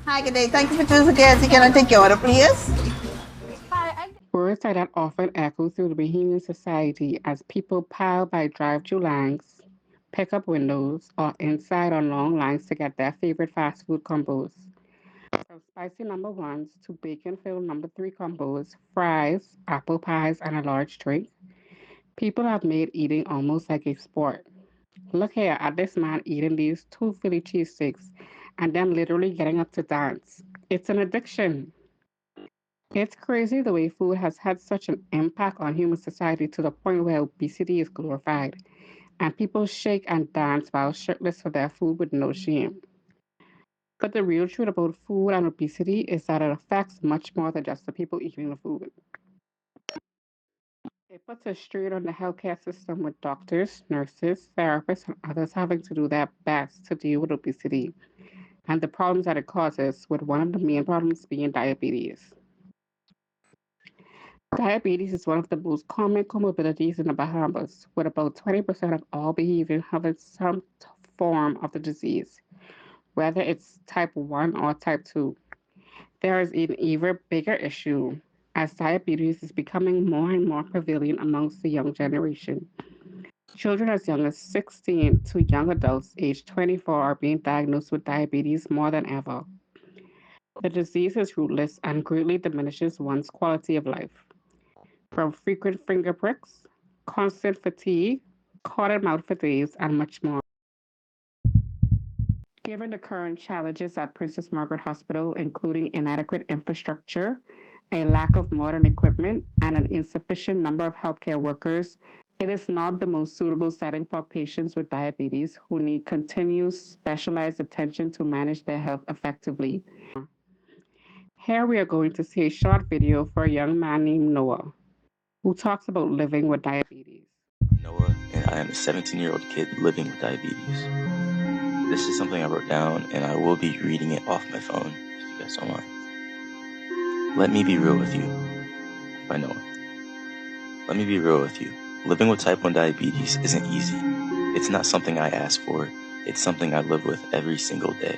Hi, good day. Thank you for choosing KSC. Can I take your order, please? Words like that often echo through the Bahamian society as people pile by drive-through lines, pickup windows, or inside on long lines to get their favorite fast food combos. From spicy number ones to bacon-filled number three combos, fries, apple pies, and a large drink, people have made eating almost like a sport. Look here at this man eating these two Philly cheesesteaks and then literally getting up to dance. It's an addiction. It's crazy the way food has had such an impact on human society to the point where obesity is glorified, and people shake and dance while shirtless for their food with no shame. But the real truth about food and obesity is that it affects much more than just the people eating the food. It puts a strain on the healthcare system with doctors, nurses, therapists, and others having to do their best to deal with obesity and the problems that it causes, with one of the main problems being diabetes. Diabetes is one of the most common comorbidities in the Bahamas, with about 20% of all Bahamians having some form of the disease, whether it's type 1 or type 2. There is an even bigger issue as diabetes is becoming more and more prevalent amongst the young generation. Children as young as 16 to young adults aged 24 are being diagnosed with diabetes more than ever. The disease is rootless and greatly diminishes one's quality of life. From frequent finger pricks, constant fatigue, cotton mouth for days, and much more. Given the current challenges at Princess Margaret Hospital, including inadequate infrastructure, a lack of modern equipment, and an insufficient number of healthcare workers, it is not the most suitable setting for patients with diabetes who need continuous specialized attention to manage their health effectively. Here we are going to see a short video for a young man named Noah who talks about living with diabetes. Noah, and I am a 17-year-old kid living with diabetes. This is something I wrote down, and I will be reading it off my phone, if you guys don't mind. Let me be real with you, by Noah. Let me be real with you. Living with type 1 diabetes isn't easy. It's not something I ask for. It's something I live with every single day.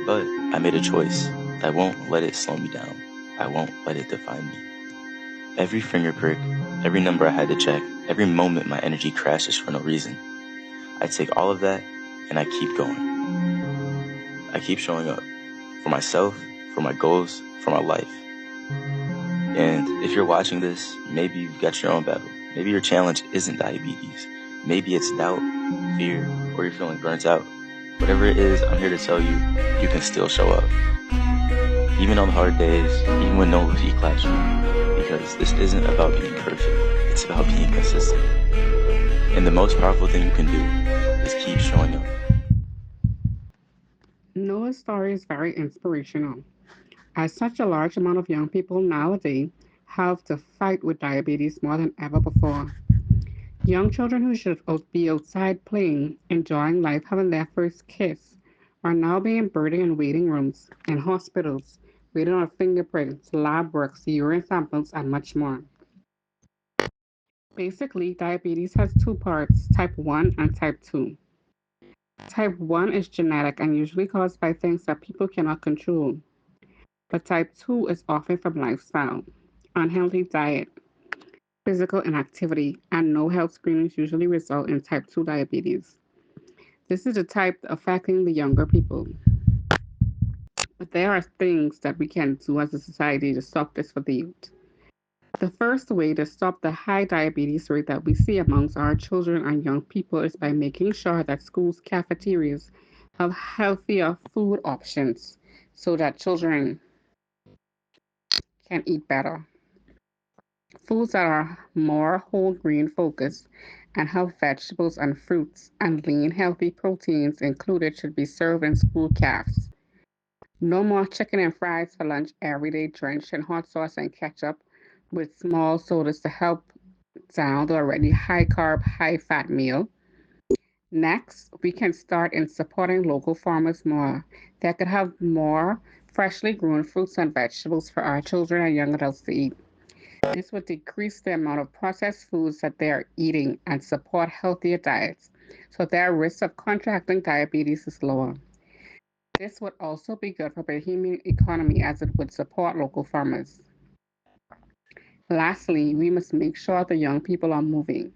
But I made a choice. I won't let it slow me down. I won't let it define me. Every finger prick, every number I had to check, every moment my energy crashes for no reason. I take all of that and I keep going. I keep showing up for myself, for my goals, for my life. And if you're watching this, maybe you've got your own battle. Maybe your challenge isn't diabetes. Maybe it's doubt, fear, or you're feeling burnt out. Whatever it is, I'm here to tell you, you can still show up. Even on the hard days, even when no feet claps you. Because this isn't about being perfect. It's about being consistent. And the most powerful thing you can do is keep showing up. Noah's story is very inspirational, as such a large amount of young people nowadays have to fight with diabetes more than ever before. Young children who should be outside playing, enjoying life, having their first kiss, are now being burdened in waiting rooms, in hospitals, waiting on fingerprints, lab works, urine samples, and much more. Basically, diabetes has two parts, type 1 and type 2. Type 1 is genetic and usually caused by things that people cannot control, but type 2 is often from lifestyle, unhealthy diet, physical inactivity, and no health screenings usually result in type 2 diabetes. This is the type affecting the younger people. But there are things that we can do as a society to stop this for the youth. The first way to stop the high diabetes rate that we see amongst our children and young people is by making sure that schools' cafeterias have healthier food options so that children can eat better. Foods that are more whole grain focused and have vegetables and fruits and lean healthy proteins included should be served in school cafes. No more chicken and fries for lunch every day drenched in hot sauce and ketchup with small sodas to help down the already high carb, high fat meal. Next, we can start in supporting local farmers more. They could have more freshly grown fruits and vegetables for our children and young adults to eat. This would decrease the amount of processed foods that they are eating and support healthier diets, so their risk of contracting diabetes is lower. This would also be good for the Bahamian economy as it would support local farmers. Lastly, we must make sure the young people are moving.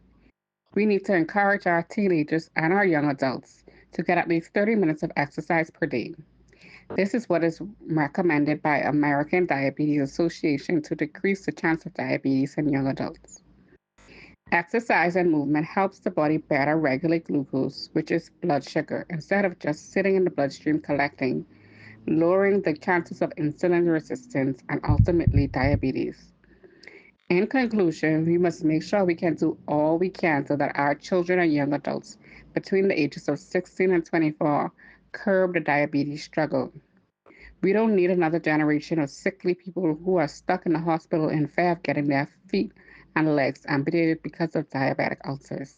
We need to encourage our teenagers and our young adults to get at least 30 minutes of exercise per day. This is what is recommended by American Diabetes Association to decrease the chance of diabetes in young adults. Exercise and movement helps the body better regulate glucose, which is blood sugar, instead of just sitting in the bloodstream collecting, lowering the chances of insulin resistance and ultimately diabetes. In conclusion, we must make sure we can do all we can so that our children and young adults between the ages of 16 and 24 curb the diabetes struggle. We don't need another generation of sickly people who are stuck in the hospital in fear of getting their feet and legs amputated because of diabetic ulcers.